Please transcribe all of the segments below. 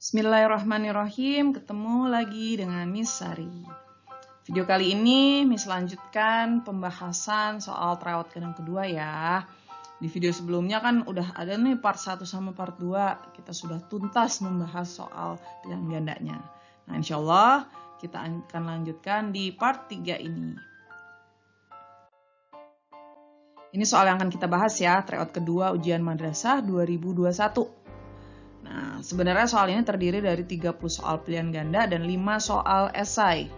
Bismillahirrahmanirrahim, ketemu lagi dengan Miss Sari. Video kali ini Miss lanjutkan pembahasan soal tryout yang kedua ya. Di video sebelumnya kan udah ada nih part 1 sama part 2, kita sudah tuntas membahas soal pilihan gandanya. Nah insya Allah kita akan lanjutkan di part 3 ini. Ini soal yang akan kita bahas ya, tryout kedua ujian madrasah 2021. Nah, sebenarnya soal ini terdiri dari 30 soal pilihan ganda dan 5 soal esai.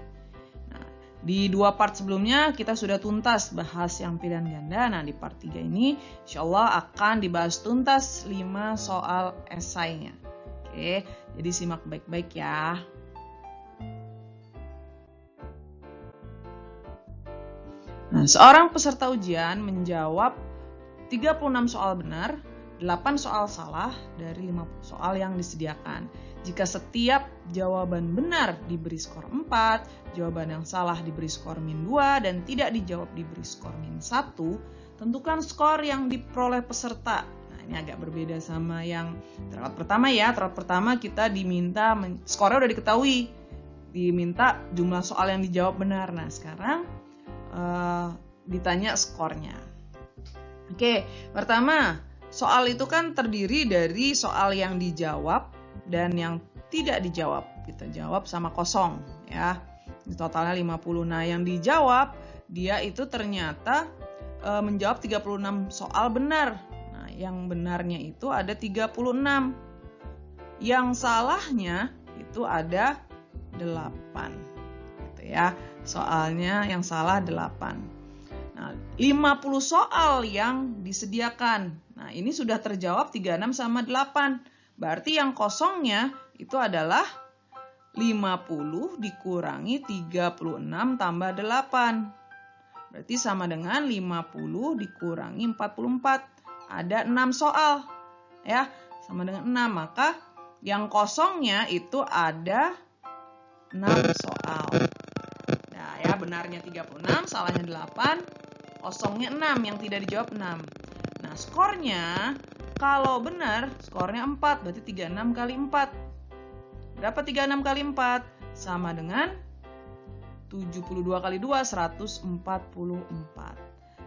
Nah, di 2 part sebelumnya kita sudah tuntas bahas yang pilihan ganda. Nah, di part 3 ini insya Allah akan dibahas tuntas 5 soal esainya. Oke, jadi simak baik-baik ya. Nah, seorang peserta ujian menjawab 36 soal benar, 8 soal salah dari 50 soal yang disediakan. Jika setiap jawaban benar diberi skor 4, jawaban yang salah diberi skor -2, dan tidak dijawab diberi skor -1, tentukan skor yang diperoleh peserta. Nah, ini agak berbeda sama yang tryout pertama ya. Tryout pertama kita diminta, skornya udah diketahui, diminta jumlah soal yang dijawab benar. Nah, sekarang ditanya skornya. Oke, pertama, soal itu kan terdiri dari soal yang dijawab dan yang tidak dijawab. Kita jawab sama kosong ya. Totalnya 50. Nah, yang dijawab dia itu ternyata menjawab 36 soal benar. Nah, yang benarnya itu ada 36. Yang salahnya itu ada 8. Gitu ya. Soalnya yang salah 8. Nah, 50 soal yang disediakan. Nah, ini sudah terjawab 36 sama 8. Berarti yang kosongnya itu adalah 50 dikurangi 36 tambah 8. Berarti sama dengan 50 dikurangi 44. Ada 6 soal. Ya, sama dengan 6. Maka yang kosongnya itu ada 6 soal. Nah, ya benarnya 36, salahnya 8. Kosongnya 6, yang tidak dijawab 6. Nah, skornya kalau benar, skornya 4. Berarti 36 kali 4. Berapa 36 kali 4? Sama dengan 72 kali 2, 144.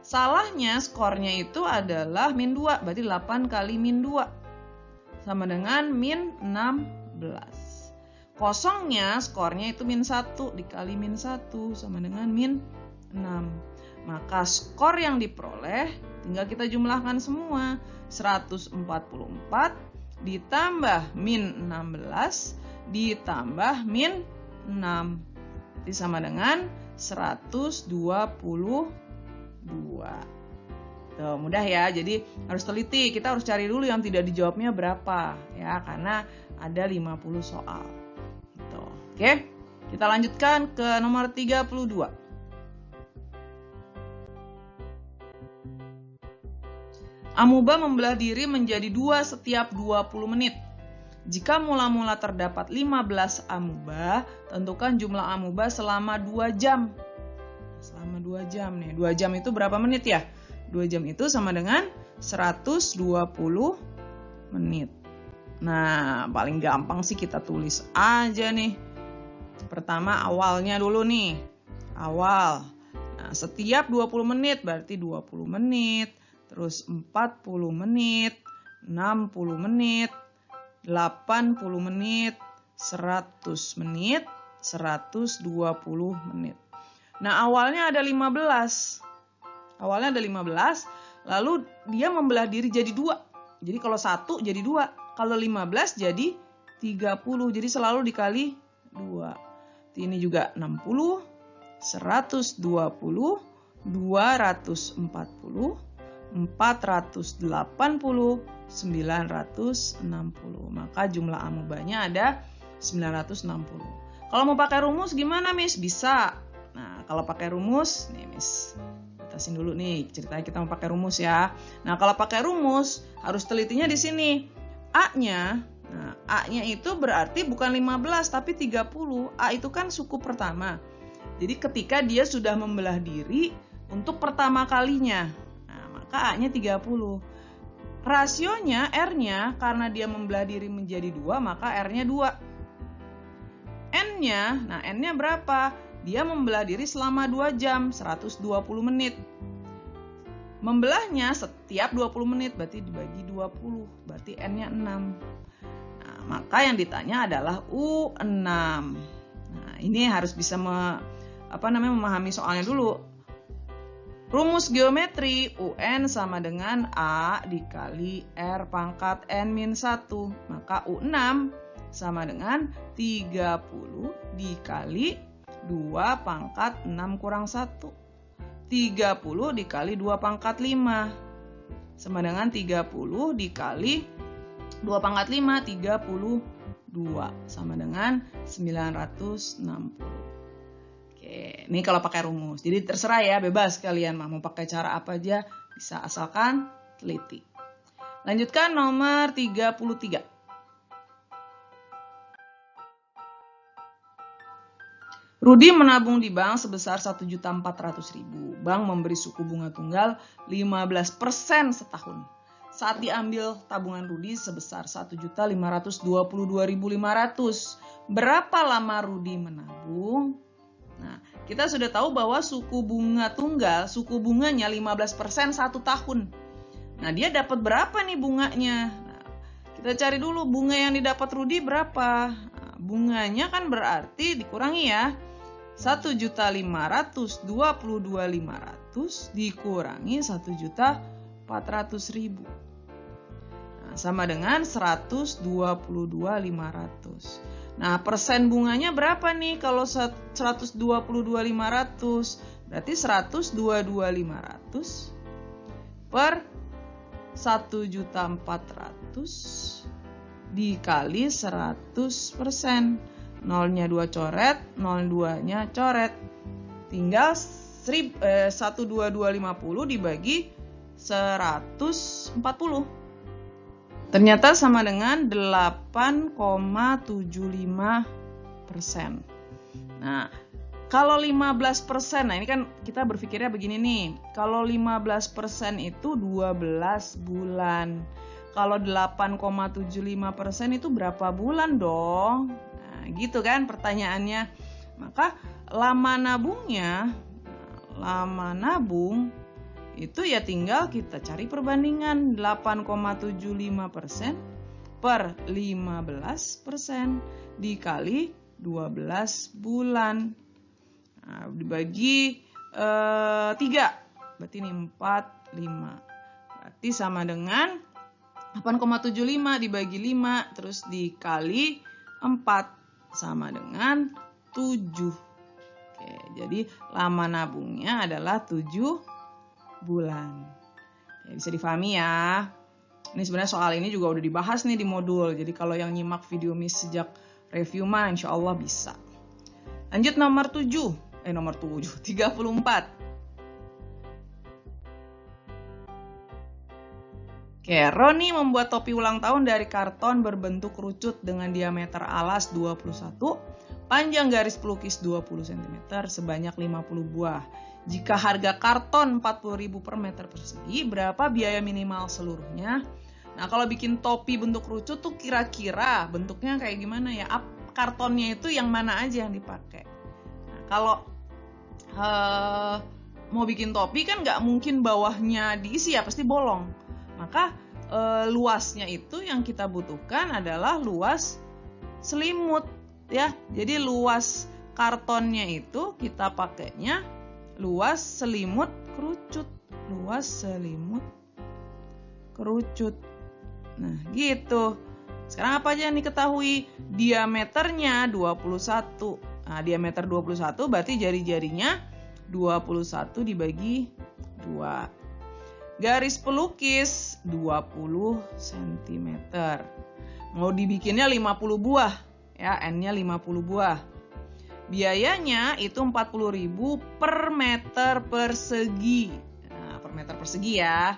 Salahnya skornya itu adalah -2. Berarti 8 kali -2. Sama dengan -16. Kosongnya skornya itu -1 dikali -1 sama dengan -6. Maka skor yang diperoleh tinggal kita jumlahkan semua. 144 ditambah -16 ditambah -6. Jadi sama dengan 122. Tuh, mudah ya. Jadi harus teliti. Kita harus cari dulu yang tidak dijawabnya berapa. Ya, karena ada 50 soal. Gitu. Oke, kita lanjutkan ke nomor 32. Amuba membelah diri menjadi 2 setiap 20 menit. Jika mula-mula terdapat 15 amuba, tentukan jumlah amuba selama 2 jam. Selama 2 jam nih. 2 jam itu berapa menit ya? 2 jam itu sama dengan 120 menit. Nah, paling gampang sih kita tulis aja nih. Pertama awalnya dulu nih. Awal. Nah, setiap 20 menit berarti 20 menit. Terus 40 menit, 60 menit, 80 menit, 100 menit, 120 menit. Nah, awalnya ada 15. Awalnya ada 15, lalu dia membelah diri jadi 2. Jadi kalau 1 jadi 2, kalau 15 jadi 30. Jadi selalu dikali 2. Ini juga 60, 120, 240, 480, 960. Maka jumlah amubanya ada 960. Kalau mau pakai rumus gimana, Miss? Bisa. Nah, kalau pakai rumus, nih Miss batasin dulu nih, ceritanya kita mau pakai rumus ya. Nah, kalau pakai rumus harus telitinya di sini. A-nya, nah A-nya itu berarti bukan 15 tapi 30. A itu kan suku pertama. Jadi ketika dia sudah membelah diri untuk pertama kalinya. A-nya 30. rasionya R-nya karena dia membelah diri menjadi 2, maka R-nya 2. N-nya, nah N-nya berapa? Dia membelah diri selama 2 jam, 120 menit. Membelahnya setiap 20 menit, berarti dibagi 20, berarti N-nya 6. Nah, maka yang ditanya adalah U6. Nah, ini harus bisa memahami soalnya dulu. Rumus geometri UN sama dengan A dikali R pangkat N-1. Maka U6 sama dengan 30 dikali 2 pangkat 6 kurang 1. 30 dikali 2 pangkat 5. Sama dengan 30 dikali 2 pangkat 5, 32. Sama dengan 960. Oke, ini kalau pakai rumus. Jadi terserah ya, bebas kalian mau pakai cara apa aja, bisa asalkan teliti. Lanjutkan nomor 33. Rudi menabung di bank sebesar 1.400.000. Bank memberi suku bunga tunggal 15% setahun. Saat diambil tabungan Rudi sebesar 1.522.500. Berapa lama Rudi menabung? Nah, kita sudah tahu bahwa suku bunga tunggal, suku bunganya 15% 1 tahun. Nah, dia dapat berapa nih bunganya? Nah, kita cari dulu bunga yang didapat Rudi berapa. Nah, bunganya kan berarti dikurangi ya. 1.522.500 dikurangi 1.400.000. Nah, sama dengan 122.500. Nah, persen bunganya berapa nih kalau 122.500? Berarti 122.500 per 1.400 dikali 100%. Nolnya 2 coret, 02-nya coret. Tinggal 12250 dibagi 140. Ternyata sama dengan 8,75%. Nah, kalau 15%, nah ini kan kita berpikirnya begini nih. Kalau 15% itu 12 bulan. Kalau 8,75% itu berapa bulan dong? Nah, gitu kan pertanyaannya. Maka lama nabung itu ya tinggal kita cari perbandingan 8,75% per 15% dikali 12 bulan. Nah, dibagi 3. Berarti ini 4, 5. Berarti sama dengan 8,75 dibagi 5 terus dikali 4 sama dengan 7. Oke, jadi lama nabungnya adalah 7 bulan. Ya, bisa difahami ya. Ini sebenarnya soal ini juga udah dibahas nih di modul. Jadi kalau yang nyimak video Miss sejak review mah insya Allah bisa. Lanjut nomor 34. Oke, Roni membuat topi ulang tahun dari karton berbentuk kerucut dengan diameter alas 21, panjang garis pelukis 20 cm sebanyak 50 buah. Jika harga karton 40.000 per meter persegi, berapa biaya minimal seluruhnya? Nah, kalau bikin topi bentuk kerucut tuh kira-kira bentuknya kayak gimana ya? Kartonnya itu yang mana aja yang dipakai? Nah, kalau mau bikin topi kan nggak mungkin bawahnya diisi ya, pasti bolong. Maka luasnya itu yang kita butuhkan adalah luas selimut ya. Jadi luas kartonnya itu kita pakainya luas selimut kerucut. Luas selimut kerucut. Nah, gitu. Sekarang apa aja yang diketahui? Diameternya 21. Nah, diameter 21 berarti jari-jarinya 21 dibagi 2. Garis pelukis 20 cm. Mau dibikinnya 50 buah ya, N-nya 50 buah. Biayanya itu 40.000 per meter persegi. Nah, per meter persegi ya.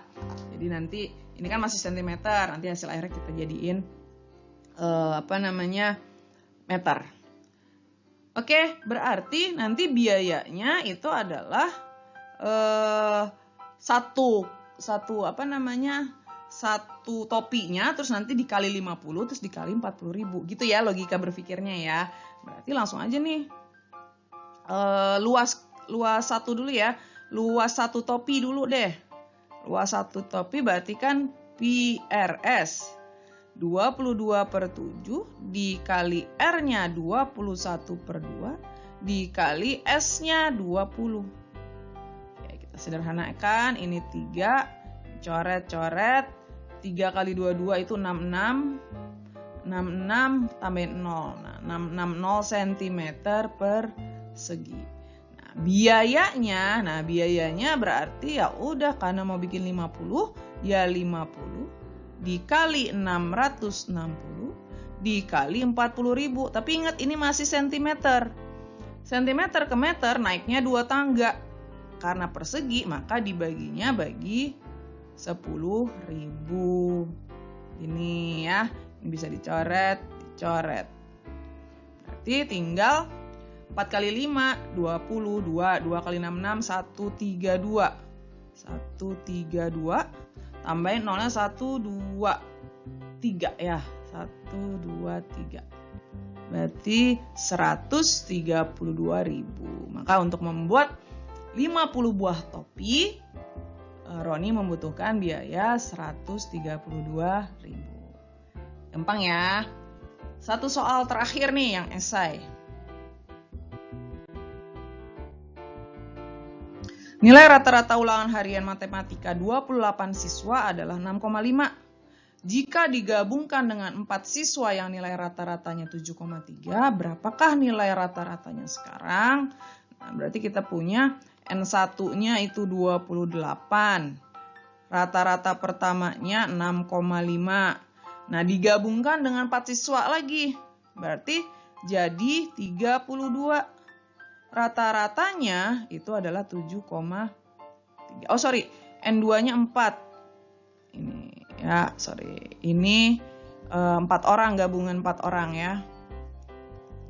Jadi nanti ini kan masih sentimeter, nanti hasil akhirnya kita jadiin meter. Oke, berarti nanti biayanya itu satu topinya, terus nanti dikali 50, terus dikali 40.000. Gitu ya logika berpikirnya ya. Berarti langsung aja nih. Luas satu dulu ya. Luas satu topi dulu deh. Luas satu topi berarti kan PRS 22/7 dikali R-nya 21/2 dikali S-nya 20. Oke, kita sederhanakan. Ini 3, coret-coret. 3 kali 22 itu 66. 66 tambahin 0. Nah, 660 cm persegi. Biayanya berarti ya udah, karena mau bikin 50 ya 50 dikali 660 dikali 40.000. Tapi ingat ini masih sentimeter. Sentimeter ke meter naiknya 2 tangga. Karena persegi maka dibaginya bagi 10.000. Ini ya, ini bisa dicoret. Berarti tinggal 4 kali 5, 22. 2 kali 6, 132. 132. Tambahin nolnya 1, 2, 3 ya. 1, 2, 3. Berarti 132.000. Maka untuk membuat 50 buah topi, Roni membutuhkan biaya 132.000. Gampang ya. Satu soal terakhir nih yang esai. Nilai rata-rata ulangan harian matematika 28 siswa adalah 6,5. Jika digabungkan dengan 4 siswa yang nilai rata-ratanya 7,3, berapakah nilai rata-ratanya sekarang? Nah, berarti kita punya N1-nya itu 28. Rata-rata pertamanya 6,5. Nah, digabungkan dengan 4 siswa lagi. Berarti jadi 32. Rata-ratanya itu adalah 7,3. Oh, sorry. N2-nya 4. Ini ya, sorry. Ini 4 orang, gabungan 4 orang ya.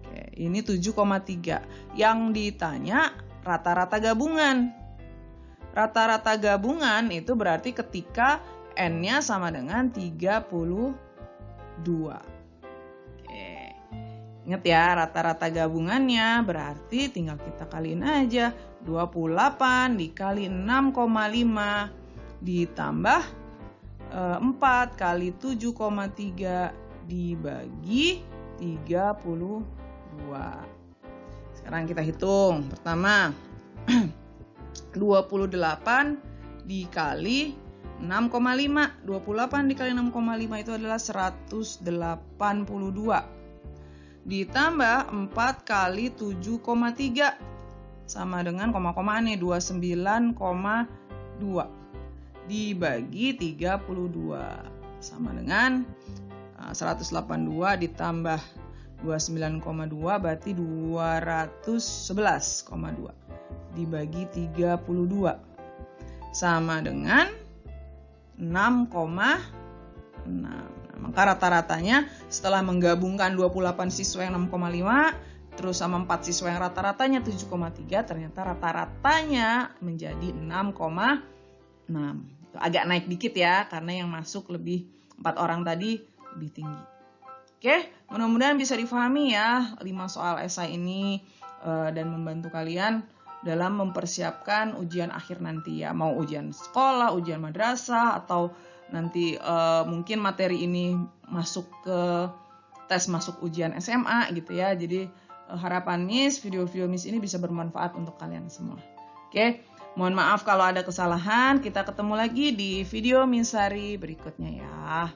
Oke, ini 7,3. Yang ditanya rata-rata gabungan. Rata-rata gabungan itu berarti ketika N-nya sama dengan 32. Ingat ya, rata-rata gabungannya berarti tinggal kita kaliin aja. 28 dikali 6,5 ditambah 4 kali 7,3 dibagi 32. Sekarang kita hitung. Pertama, 28 dikali 6,5. 28 dikali 6,5 itu adalah 182. Ditambah 4 kali 7,3 sama dengan koma-komaan nih 29,2 dibagi 32 sama dengan 182 ditambah 29,2 berarti 211,2 dibagi 32 sama dengan 6,6. Maka rata-ratanya setelah menggabungkan 28 siswa yang 6,5 terus sama 4 siswa yang rata-ratanya 7,3, ternyata rata-ratanya menjadi 6,6. Agak naik dikit ya, karena yang masuk lebih 4 orang tadi lebih tinggi. Oke, mudah-mudahan bisa difahami ya 5 soal esai ini dan membantu kalian dalam mempersiapkan ujian akhir nanti ya. Mau ujian sekolah, ujian madrasah, atau nanti mungkin materi ini masuk ke tes masuk ujian SMA gitu ya. Jadi harapan Miss, video-video Miss ini bisa bermanfaat untuk kalian semua. Oke, mohon maaf kalau ada kesalahan. Kita ketemu lagi di video Miss Sari berikutnya ya.